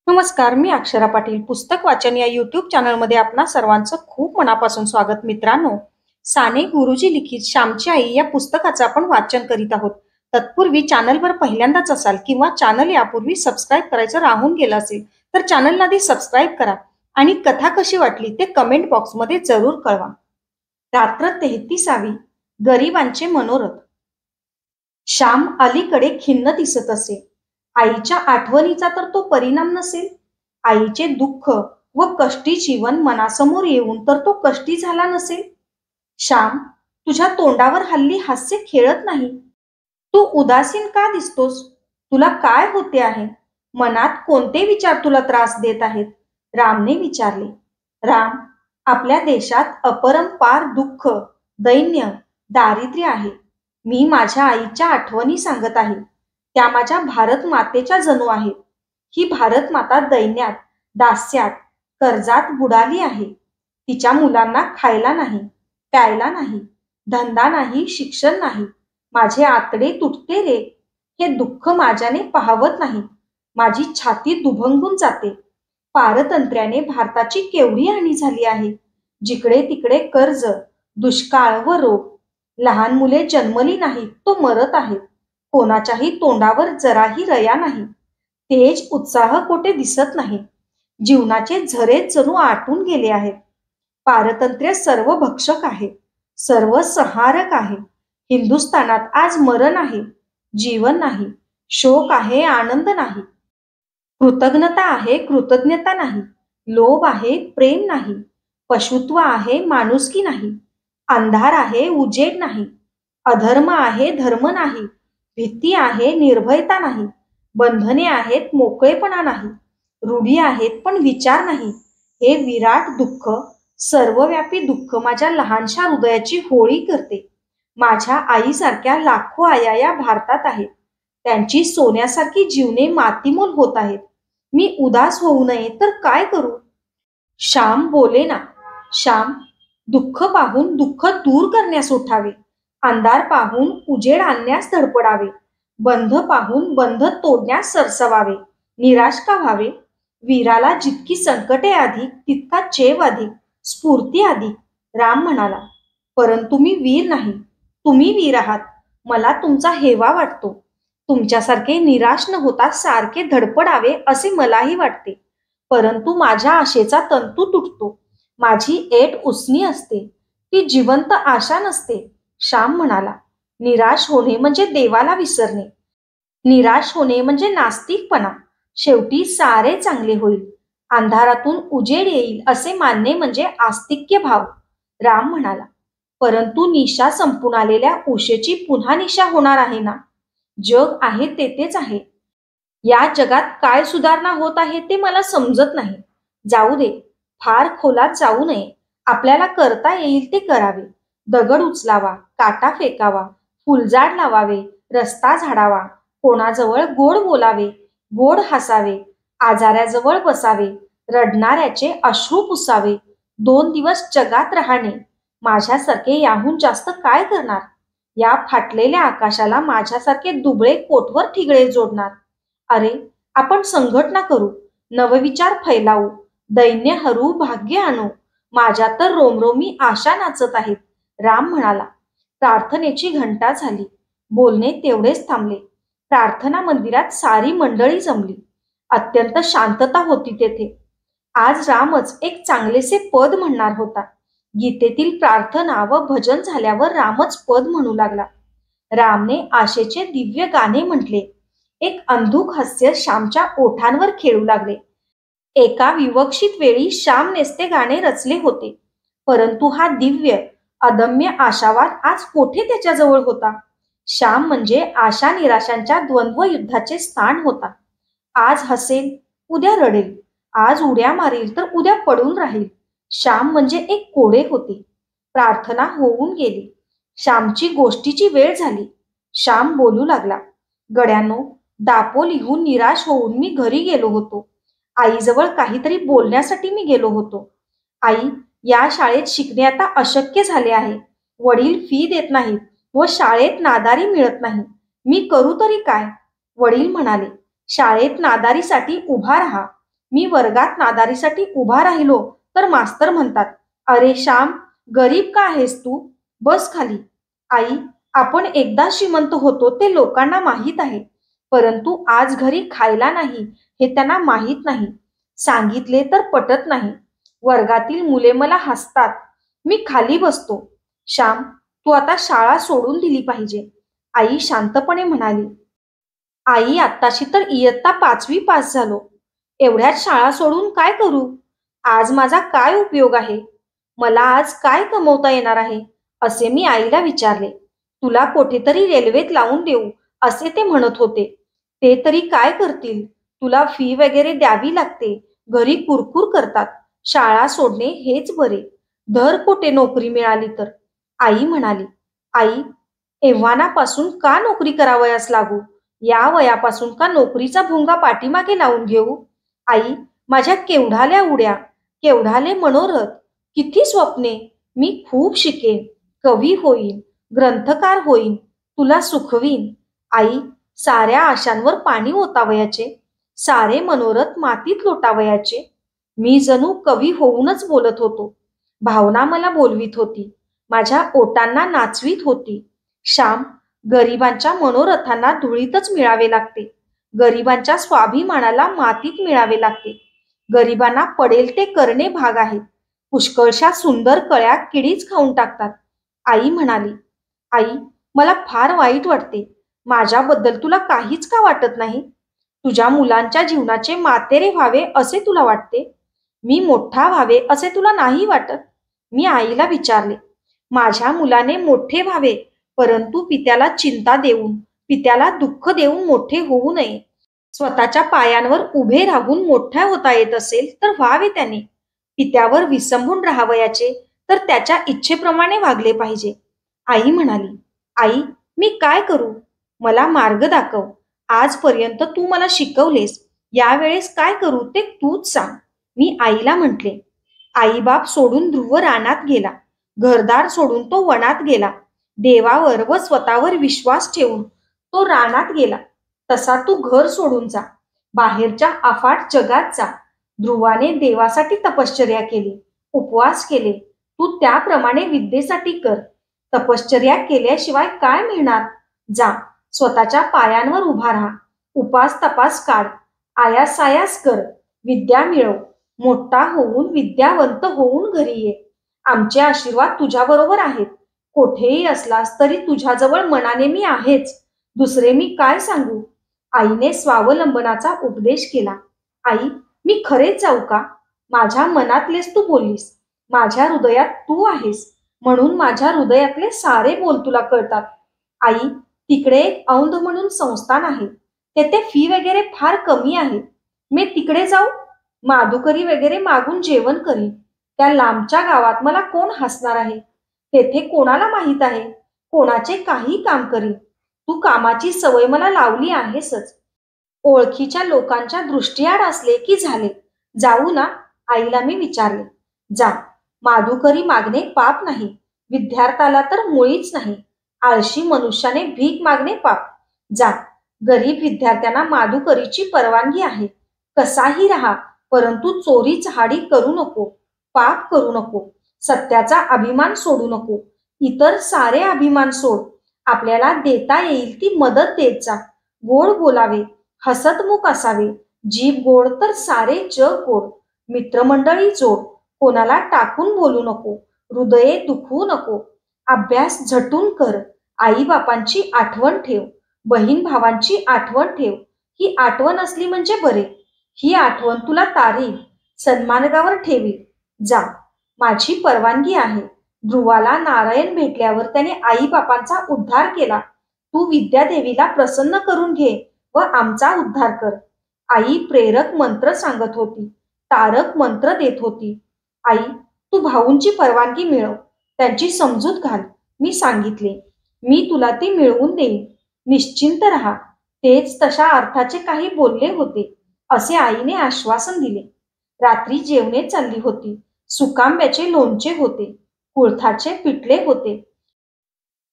नमस्कार, मी अक्षरा पाटील. पुस्तक वाचन या यूट्यूब चॅनलमध्ये आपणा सर्वांचं खूप मनापासून स्वागत. मित्रांनो, साने गुरुजी लिखित श्यामची आई या पुस्तकाचं आपण वाचन करीत आहोत. तत्पूर्वी चॅनलवर पहिल्यांदाच असाल किंवा चॅनल यापूर्वी सबस्क्राईब करायचं राहून गेलं असेल तर चॅनलला आधी सबस्क्राईब करा आणि कथा कशी वाटली ते कमेंट बॉक्समध्ये जरूर कळवा. रात्र 33वी. गरिबांचे मनोरथ. श्याम अलीकडे खिन्न दिसत असे. आईच्या आठवणीचा तर तो परिणाम नसेल. आईचे दुःख व कष्टी जीवन मनासमोर येऊन तर तो कष्टी झाला नसेल. श्याम, तुझ्या तोंडावर हल्ली हास्य खेळत नाही. तू उदासीन का दिसतोस? तुला काय होते आहे? मनात कोणते विचार तुला त्रास देत आहेत? रामने विचारले. राम, आपल्या देशात अपरंपार दुःख, दैन्य, दारिद्र्य आहे. मी माझ्या आईच्या आठवणी सांगत आहे. त्या माझ्या भारत मातेच्या जणू आहेत. ही भारत माता दैन्यात, दास्यात, कर्जात बुडाली आहे. तिच्या मुलांना खायला नाही, प्यायला नाही, धंदा नाही, शिक्षण नाही. माझे आतडे तुटते रे. हे दुःख माझ्याने पाहवत नाही. माझी छाती दुभंगून जाते. पारतंत्र्याने भारताची केवढी हानी झाली आहे. जिकडे तिकडे कर्ज, दुष्काळ व रोग. लहान मुले जन्मली नाहीत तो मरत आहेत. कोणाच्याही तोंडावर जराही रया नाही. तेज उत्साह कोठे दिसत नाही. जीवनाचे झरे जणू आटून गेले आहेत. पारतंत्र्य सर्व भक्षक आहे, सर्व संहारक आहे. हिंदुस्थानात आज मरण आहे, जीवन नाही. शोक आहे, आनंद नाही. कृतज्ञता आहे, कृतज्ञता नाही. लोभ आहे, प्रेम नाही. पशुत्व आहे, माणुसकी नाही. अंधार आहे, उजेड नाही. अधर्म आहे, धर्म नाही. भीती आहे, निर्भयता नाही. बंधने आहेत, मोकळेपणा नाही. रूढी आहेत, पण विचार नाही. हे विराट दुःख, सर्वव्यापी दुःख माझ्या लहानशा हृदयाची होळी करते. माझ्या आईसारख्या लाखो आया या भारतात आहेत. त्यांची सोन्यासारखी जीवने मातीमोल होत आहेत. मी उदास होऊ नये तर काय करू? श्याम बोले ना. श्याम, दुःख पाहून दुःख दूर करण्यास उठावे. अंधार पाहून उजेड आणण्यास धडपडावे. बंध पाहून बंध तोडण्यास सरसवावे. निराश का व्हावे? वीराला जितकी संकटे अधिक तितका चेव अधिक, स्फूर्ती अधिक. राम म्हणाला. परंतु मी वीर नाही, तुम्ही वीर आहात. मला तुमचा हेवा वाटतो. तुमच्यासारखे निराश न होता सारखे धडपडावे असे मलाही वाटते. परंतु माझ्या आशेचा तंतू तुटतो. माझी ऐट उसनी असते, ती जिवंत आशा नसते. श्याम म्हणाला. निराश होणे म्हणजे देवाला विसरणे. निराश होणे म्हणजे नास्तिकपणा. शेवटी सारे चांगले होईल, अंधारातून उजेड येईल असे मानणे म्हणजे आस्तिक्य भाव. राम म्हणाला. परंतु निशा संपून आलेल्या उशेची पुन्हा निशा होणार आहे ना? जग आहे तेच आहे. या जगात काय सुधारणा होत आहे ते मला समजत नाही. जाऊ दे, फार खोलात जाऊ नये. आपल्याला करता येईल ते करावे. दगड उचलावा, काटा फेकावा, फुलझाड लावावे, रस्ता झाडावा. कोणाजवळ गोड बोलावे, गोड हसावे. आजाऱ्याजवळ बसावे, रडणाऱ्याचे अश्रू पुसावे. 2 दिवस जगात राहणे. माझ्यासारखे याहून जास्त काय करणार? या फाटलेल्या आकाशाला माझ्यासारखे दुबळे कोटवर ठिगळे जोडणार. अरे, आपण संघटना करू, नवविचार फैलावू, दैन्य हरू, भाग्य आणू. माझ्या तर रोमरोमी आशा नाचत आहेत. राम म्हणाला. प्रार्थनेची घंटा झाली. बोलणे तेवढेच थांबले. प्रार्थना मंदिरात सारी मंडळी जमली. अत्यंत शांतता होती तेथे. आज रामच एक चांगलेसे पद म्हणणार होता. गीतेतील प्रार्थना व भजन झाल्यावर रामच पद म्हणू लागला. रामने आशेचे दिव्य गाणे म्हटले. एक अंधुक हास्य श्यामच्या ओठांवर खेळू लागले. एका विवक्षित वेळी श्याम नेसते गाणे रचले होते. परंतु हा दिव्य अदम्य आशावाद आज कोठे त्याच्याजवळ होता? श्याम म्हणजे आशा निराशांच्या द्वंद्व युद्धाचे स्थान होता. आज हसेल, उद्या रडेल. आज उड्या मारेल तर उद्या पडून राहील. श्याम म्हणजे एक कोडे होते. प्रार्थना होऊन गेली. श्यामची गोष्टीची वेळ झाली. श्याम बोलू लागला. गड्यांनो, दापोलीहून निराश होऊन मी घरी गेलो होतो. आईजवळ काहीतरी बोलण्यासाठी मी गेलो होतो. आई, या शाळेत शिकणे आता अशक्य झाले आहे. वडील फी देत नाहीत व शाळेत नादारी मिळत नाही. मी करू तरी काय? वडील म्हणाले. शाळेत नादारीसाठी उभा राहा. मी वर्गात नादारीसाठी उभा राहिलो तर मास्तर म्हणतात, "अरे श्याम, गरीब का आहेस तू? बस खाली." आई, आपण एकदा श्रीमंत होतो ते लोकांना माहीत आहे, परंतु आज घरी खायला नाही हे त्यांना माहीत नाही. सांगितले तर पटत नाही. वर्गातील मुले मला हसतात. मी खाली बसतो. श्याम, तू आता शाळा सोडून दिली पाहिजे. आई शांतपणे म्हणाली. आई, आत्ताशी तर इयत्ता 5वी पास झालो. एवढ्यात शाळा सोडून काय करू? आज माझा काय उपयोग आहे? मला आज काय कमवता येणार आहे? असे मी आईला विचारले. तुला कोठेतरी रेल्वेत लावून देऊ, असे ते म्हणत होते. ते तरी काय करतील? तुला फी वगैरे द्यावी लागते. घरी कुरकुर करतात. शाळा सोडणे हेच बरे. धर कोठे नोकरी मिळाली तर. आई म्हणाली. आई, एव्हानापासून का नोकरी करावयास लागू? या वयापासून का नोकरीचा भोंगा पाठीमागे लावून घेऊ? आई, माझ्या केवढाल्या उड्या, केवढाले मनोरथ, किती स्वप्ने. मी खूप शिकेन, कवी होईन, ग्रंथकार होईन, तुला सुखवीन. आई, साऱ्या आशांवर पाणी ओतावयाचे, सारे मनोरथ मातीत लोटावयाचे. मी जणू कवी होऊनच बोलत होतो. भावना मला बोलवीत होती, माझ्या ओटांना नाचवीत होती. श्याम, गरिबांच्या मनोरथांना धुळीतच मिळावे लागते. गरिबांच्या स्वाभिमानाला मातीत मिळावे लागते. गरिबांना पडेल ते करणे भाग आहे. पुष्कळशा सुंदर कळ्या किडीच खाऊन टाकतात. आई म्हणाली. आई, मला फार वाईट वाटते. माझ्याबद्दल तुला काहीच का वाटत नाही? तुझ्या मुलांच्या जीवनाचे मातेरे व्हावे असे तुला वाटते? मी मोठा व्हावे असे तुला नाही वाटत? मी आईला विचारले. माझ्या मुलाने मोठे व्हावे, परंतु पित्याला चिंता देऊन, पित्याला दुःख देऊन मोठे होऊ नये. स्वतःच्या पायांवर उभे राहून मोठा होता येत असेल तर व्हावे त्याने. पित्यावर विसंबून राहावयाचे तर त्याच्या इच्छेप्रमाणे वागले पाहिजे. आई म्हणाली. आई, मी काय करू? मला मार्ग दाखव. आजपर्यंत तू मला शिकवलेस. यावेळेस काय करू ते तूच सांग. मी आईला म्हटले. आईबाप सोडून ध्रुव रानात गेला. घरदार सोडून तो वनात गेला. देवावर व स्वतःवर विश्वास ठेवून तो रानात गेला. तसा तू घर सोडून जा. बाहेरच्या अफाट जगात जा. ध्रुवाने देवासाठी तपश्चर्या केली, उपवास केले. तू त्याप्रमाणे विद्येसाठी कर. तपश्चर्या केल्याशिवाय काय मिळणार? जा, स्वतःच्या पायांवर उभा राहा. उपास तपास काढ. आयास सायास कर. विद्या मिळव. मोठा होऊन विद्यावंत होऊन घरी ये. आमचे आशीर्वाद तुझ्याबरोबर आहेत. कोठेही असलास तरी तुझ्याजवळ मनाने मी आहेच. दुसरे मी काय सांगू? आईने स्वावलंबनाचा उपदेश केला. आई, मी खरेच जाऊ का? माझ्या मनातलेच तू बोललीस. माझ्या हृदयात तू आहेस, म्हणून माझ्या हृदयातले सारे बोल तुला कळतात. आई, तिकडे एक औंध म्हणून संस्थान आहे. तेथे फी वगैरे फार कमी आहे. मी तिकडे जाऊ? माधुकरी वगैरे मागून जेवण करीन. त्या लांबच्या गावात मला कोण हसणार आहे? तेथे कोणाला माहीत आहे? कोणाचे काही काम करीन. तू कामाची सवय मला लावली आहेसच. ओळखीच्या लोकांच्या दृष्टीआड असले की झाले. जाऊ ना? आईला मी विचारले. जा. माधुकरी मागणे पाप नाही. विद्यार्थ्याला तर मुळीच नाही. आळशी मनुष्याने भीक मागणे पाप. जा. गरीब विद्यार्थ्यांना माधुकरीची परवानगी आहे. कसाही राहा, परंतु चोरी चहाडी करू नको. पाप करू नको. सत्याचा अभिमान सोडू नको. इतर सारे अभिमान सोड. आपल्याला देता येईल ती मदत देत जा. गोड बोलावे, हसतमुख असावे. जीभ गोड तर सारे जग गोड. मित्रमंडळी जोड. कोणाला टाकून बोलू नको. हृदये दुखवू नको. अभ्यास झटून कर. आई बापांची आठवण ठेव. बहीण भावांची आठवण ठेव. ही आठवण असली म्हणजे बरे. ही आठवण तुला तारेल, सन्मार्गावर ठेवील. जा. माझी परवानगी आहे. ध्रुवाला नारायण भेटल्यावर त्याने आई बापांचा उद्धार केला. तू विद्यादेवीला प्रसन्न करून घे व आमचा उद्धार कर. आई प्रेरक मंत्र सांगत होती. तारक मंत्र देत होती. आई, तू भाऊंची परवानगी मिळव. त्यांची समजूत घाल. मी सांगितले. मी तुला ती मिळवून देईन. निश्चिंत राहा. तेच तशा अर्थाचे काही बोलले होते, असे आईने आश्वासन दिले. रात्री जेवणे चालली होती. सुकांब्याचे लोणचे होते. कुळथाचे पिठले होते.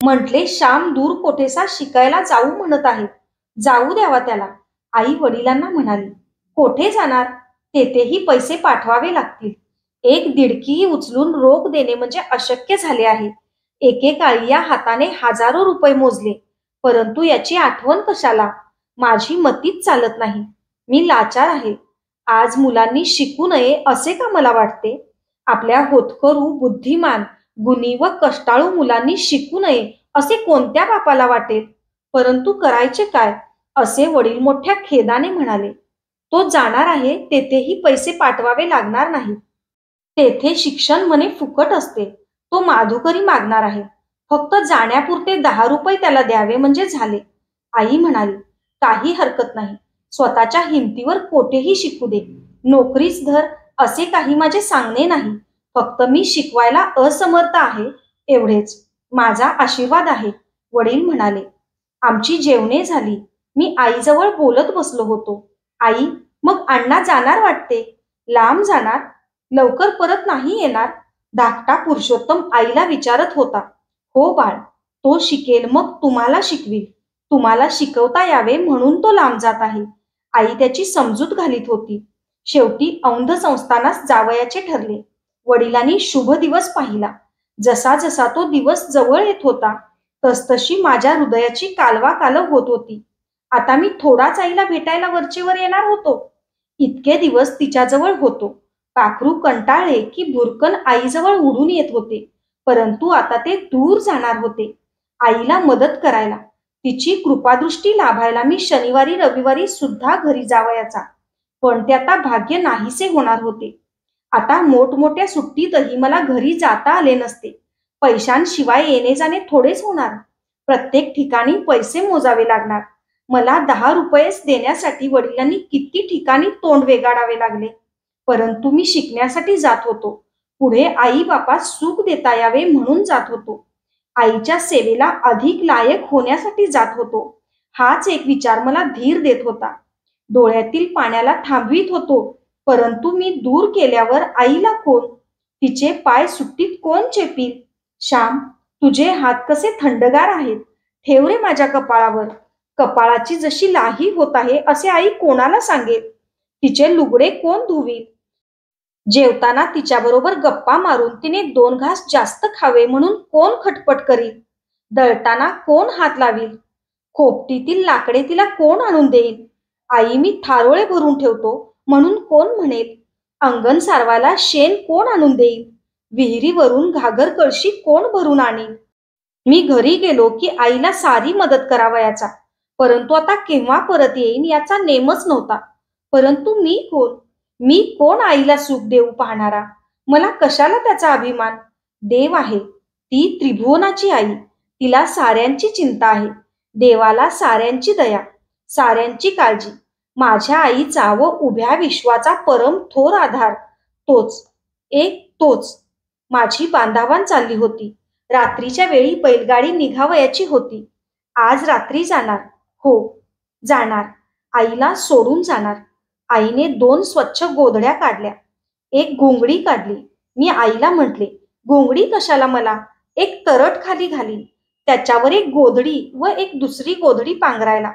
म्हटले, श्याम दूर कोठेसा शिकायला जाऊ म्हणत आहे. जाऊ द्यावा त्याला. आई वडिलांना म्हणाली. कोठे जाणार? तेथेही पैसे पाठवावे लागतील. एक दिडकीही उचलून रोख देणे म्हणजे अशक्य झाले आहे. एकेकाळी या हाताने हजारो रुपये मोजले, परंतु याची आठवण कशाला? माझी मतीच चालत नाही. मी लाचार आहे. आज मुलांनी शिकू नये असे का मला वाटते? आपल्या होतकरू, बुद्धिमान, गुणी व कष्टाळू मुलांनी शिकू नये असे कोणत्या बापाला वाटेल? परंतु करायचे काय? असे वडील मोठ्या खेदाने म्हणाले. तो जाणार आहे, तेथेही पैसे पाठवावे लागणार नाहीत. तेथे शिक्षण म्हणे फुकट असते. तो माधुकरी मागणार आहे. फक्त जाण्यापुरते 10 रुपये त्याला द्यावे म्हणजे झाले. आई म्हणाली, काही हरकत नाही. स्वतःच्या हिमतीवर कोठेही शिकू दे. नोकरीच धर असे काही माझे सांगणे नाही. फक्त मी शिकवायला असमर्थ आहे एवढेच. माझा आशीर्वाद आहे. वडील म्हणाले. आमची जेवणे झाली. मी आईजवळ बोलत बसलो होतो. आई, मग अण्णा जाणार वाटते. लांब जाणार? लवकर परत नाही येणार? धाकटा पुरुषोत्तम आईला विचारत होता. हो बाळ, तो शिकेल मग तुम्हाला शिकवील. तुम्हाला शिकवता यावे म्हणून तो लांब जात आहे. आई त्याची समजूत घालीत होती. शेवटी औंध संस्थानास जावयाचे ठरले. वडिलांनी शुभ दिवस पाहिला. जसा जसा तो दिवस जवळ येत होता, तसतशी माझ्या हृदयाची कालवा कालव होत होती. आता मी थोडाच आईला भेटायला वरचेवर येणार होतो. इतके दिवस तिच्याजवळ होतो. पाखरू कंटाळले की भुरकन आईजवळ उडून येत होते. परंतु आता ते दूर जाणार होते. आईला मदत करायला, तिची कृपादृष्टी लाभायला मी शनिवारी रविवारी सुद्धा घरी जावयाचा. पण ते आता भाग्य नाहीसे होणार होते. आता मोठमोठ्या सुट्टीतही मला घरी जाता आले नसते. पैशांशिवाय येणे जाणे थोडेच होणार. प्रत्येक ठिकाणी पैसे मोजावे लागणार. मला 10 रुपयेच देण्यासाठी वडिलांनी किती ठिकाणी तोंड वेगाडावे लागले. परंतु मी शिकण्यासाठी जात होतो. पुढे आई बापास सुख देता यावे म्हणून जात होतो. आईच्या सेवेला अधिक लायक होण्यासाठी जात होतो. हाच एक विचार मला धीर देत होता. डोळ्यातील पाण्याला थांबवित होतो. परंतु मी दूर केल्यावर आईला कोण? तिचे पाय सुट्टीत कोण चेपील? श्याम, तुझे हात कसे थंडगार आहेत. ठेव रे माझ्या कपाळावर. कपाळाची जशी लाही होत आहे असे आई कोणाला सांगेल? तिचे लुगडे कोण धुवील? जेवताना तिच्याबरोबर गप्पा मारून तिने 2 घास जास्त खावे म्हणून कोण खटपट करील? दळताना कोण हात लावील? खोपटीतील लाकडे तिला कोण आणून देईल? आई, मी थारोळे भरून ठेवतो म्हणून कोण म्हणेल? अंगण सारवायला शेण कोण आणून देईल? विहिरीवरून घागर कळशी कोण भरून आणील? मी घरी गेलो की आईला सारी मदत करावयाचा. परंतु आता केव्हा परत येईन याचा नेमच नव्हता. परंतु मी कोण? मी कोण आईला सुख देऊ पाहणारा? मला कशाला त्याचा अभिमान? देव आहे. ती त्रिभुवनाची आई. तिला साऱ्यांची चिंता आहे. देवाला साऱ्यांची दया, साऱ्यांची काळजी. माझ्या आईचा व उभ्या विश्वाचा परम थोर आधार तोच. माझी बांधावान चालली होती. रात्रीच्या वेळी बैलगाडी निघावयाची होती. आज रात्री जाणार. हो, जाणार. आईला सोडून जाणार. आईने 2 स्वच्छ गोधड्या काढल्या. एक घोंगडी काढली. मी आईला म्हटले, घोंगडी कशाला मला? एक तरट खाली घालीन. त्याच्यावर एक गोधडी व एक दुसरी गोधडी पांघरायला.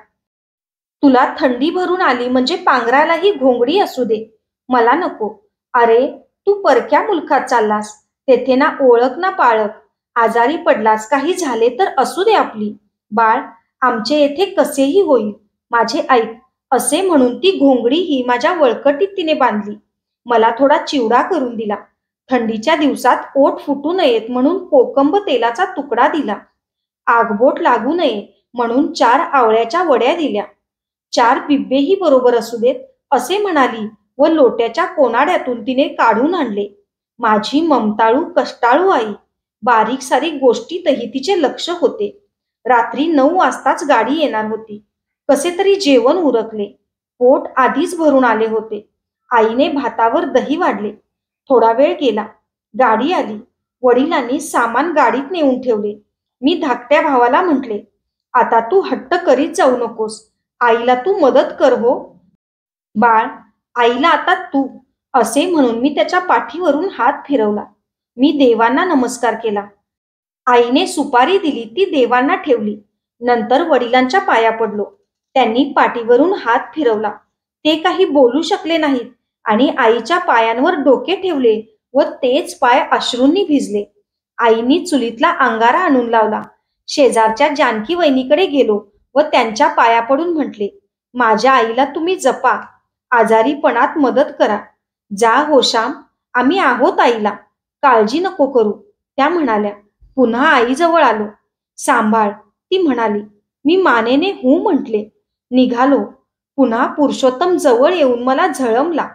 तुला थंडी भरून आली म्हणजे पांघरायलाही घोंगडी असू दे. मला नको. अरे, तू परक्या मुलखात चाललास. तेथे ना ओळख ना पाळख. आजारी पडलास, काही झाले तर असू दे आपली. बाळ, आमचे येथे कसेही होईल. माझे ऐक. असे म्हणून ती घोंगडी ही माझ्या वळकटीत तिने बांधली. मला थोडा चिवडा करून दिला. थंडीच्या दिवसात ओठ फुटू नयेत म्हणून कोकंब तेलाचा तुकडा दिला. आगबोट लागू नये म्हणून 4 आवळ्याच्या वड्या दिल्या. 4 बिब्बेही बरोबर असू देत असे म्हणाली व लोट्याच्या कोनाड्यातून तिने काढून आणले. माझी ममताळू कष्टाळू आई. बारीक सारीक गोष्टीतही तिचे लक्ष होते. रात्री 9 वाजताच गाडी येणार होती. कसे तरी जेवण उरकले. पोट आधीच भरून आले होते. आईने भातावर दही वाढले. थोडा वेळ गेला. गाडी आली. वडिलांनी सामान गाडीत नेऊन ठेवले. मी धाकट्या भावाला म्हटले, आता तू हट्ट करीत जाऊ नकोस. आईला तू मदत कर हो. बाळ, आईला आता तू. असे म्हणून मी त्याच्या पाठीवरून हात फिरवला. मी देवांना नमस्कार केला. आईने सुपारी दिली, ती देवांना ठेवली. नंतर वडिलांच्या पाया पडलो. त्यांनी पाठीवरून हात फिरवला. ते काही बोलू शकले नाहीत. आणि आईच्या पायांवर डोके ठेवले व तेच पाय अश्रूंनी भिजले. आईनी चुलीतला अंगारा आणून लावला. शेजारच्या जानकी वहिनीकडे गेलो व त्यांच्या पाया पडून म्हटले, माझ्या आईला तुम्ही जपा, आजारीपणात मदत करा. जा हो श्याम, आम्ही आहोत आईला, काळजी नको करू. त्या म्हणाल्या. पुन्हा आईजवळ आलो. सांभाळ, ती म्हणाली. मी मानेने हू म्हटले. निघालो. पुन्हा पुरुषोत्तम जवळ येऊन मला झळमला.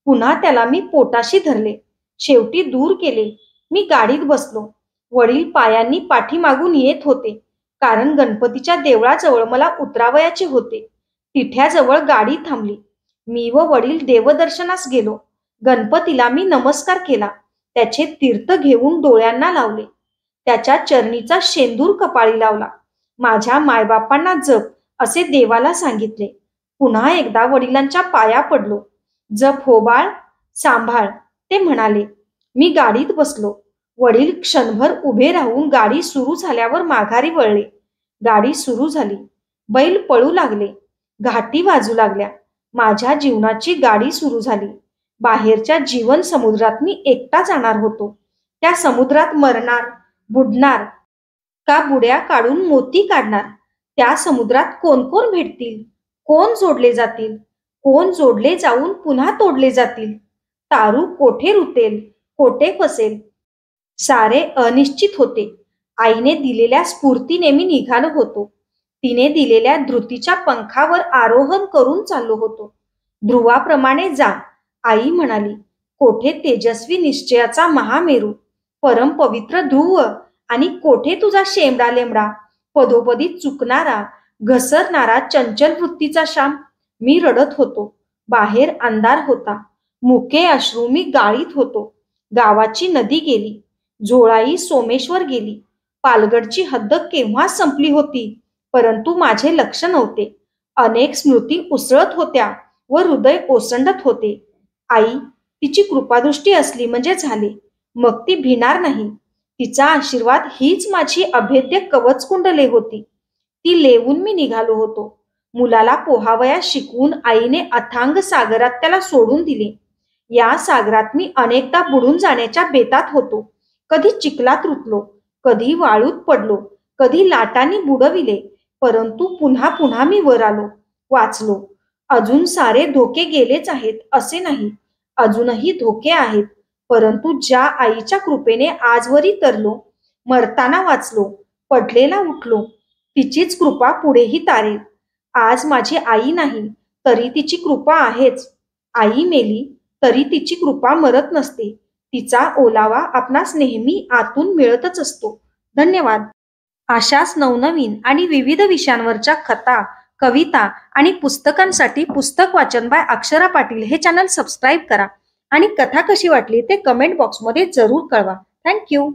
पुन्हा त्याला मी पोटाशी धरले. शेवटी दूर केले. मी गाडीत बसलो. वडील पायांनी पाठीमागून येत होते, कारण गणपतीच्या देवळाजवळ मला उतरावयाचे होते. तिठ्याजवळ गाडी थांबली. मी व वडील देवदर्शनास गेलो. गणपतीला मी नमस्कार केला. त्याचे तीर्थ घेऊन डोळ्यांना लावले. त्याच्या चरणीचा शेंदूर कपाळी लावला. माझ्या मायबापांना जप असे देवाला सांगितले. पुन्हा एकदा वडिलांच्या पाया पडलो. जप हो बाळ, सांभाळ, ते म्हणाले. मी गाडीत बसलो. वडील क्षणभर उभे राहून गाडी सुरू झाल्यावर माघारी वळले. गाडी सुरू झाली. बैल पळू लागले. घाटी वाजू लागल्या. माझ्या जीवनाची गाडी सुरू झाली. बाहेरच्या जीवन समुद्रात मी एकटा जाणार होतो. त्या समुद्रात मरणार, बुडणार का बुड्या काढून मोती काढणार? त्या समुद्रात कोण कोण भेटतील? कोण जोडले जातील? कोण जोडले जाऊन पुन्हा तोडले जातील? तारू कोठे रुतेल, कोठे फसेल? सारे अनिश्चित होते. आईने दिलेल्या स्फूर्तीने मी निघालो होतो. तिने दिलेल्या धृतीच्या पंखावर आरोहण करून चाललो होतो. ध्रुवाप्रमाणे जा, आई म्हणाली. कोठे तेजस्वी निश्चयाचा महामेरू, परमपवित्र ध्रुव, आणि कोठे तुझा शेमडा लेमडा, पदोपदी चुकणारा, घसरणारा चंचल वृत्तीचा श्याम. मी रडत होतो. बाहेर अंधार होता. मुके अश्रू मी गाळीत होतो. गावाची नदी गेली. झोळाई सोमेश्वर गेली. पालगडची हद्द केव्हा संपली होती, परंतु माझे लक्ष नव्हते. अनेक स्मृती उसळत होत्या व हृदय ओसंडत होते. आई, तिची कृपादृष्टी असली म्हणजे झाले. मग ती भिणार नाही. तिचा आशीर्वाद हीच माझी अभेद्य कवच कुंडले होती. ती लेवून मी निघालो होतो. मुलाला पोहावया शिकवून आईने अथांग सागरात त्याला सोडून दिले. या सागरात मी अनेकदा बुडून जाण्याच्या बेतात होतो. कधी चिखलात रुतलो, कधी वाळूत पडलो, कधी लाटांनी बुडविले, परंतु पुन्हा पुन्हा मी वर आलो, वाचलो. अजून सारे धोके गेलेच आहेत असे नाही. अजूनही धोके आहेत, परंतु ज्या आईच्या कृपेने आजवरी तरलो, मरताना वाचलो, पडलेला उठलो, तिचीच कृपा पुढेही तारेल. आज माझी आई नाही तरी तिची कृपा आहेच. आई मेली तरी तिची कृपा मरत नसते. तिचा ओलावा आपणास नेहमी आतून मिळतच असतो. धन्यवाद. अशाच नवनवीन आणि विविध विषयांवरच्या कथा, कविता आणि पुस्तकांसाठी पुस्तक वाचन बाय अक्षरा पाटील हे चॅनल सबस्क्राईब करा आणि कथा कशी वाटली ते कमेंट बॉक्समध्ये जरूर कळवा. थँक्यू.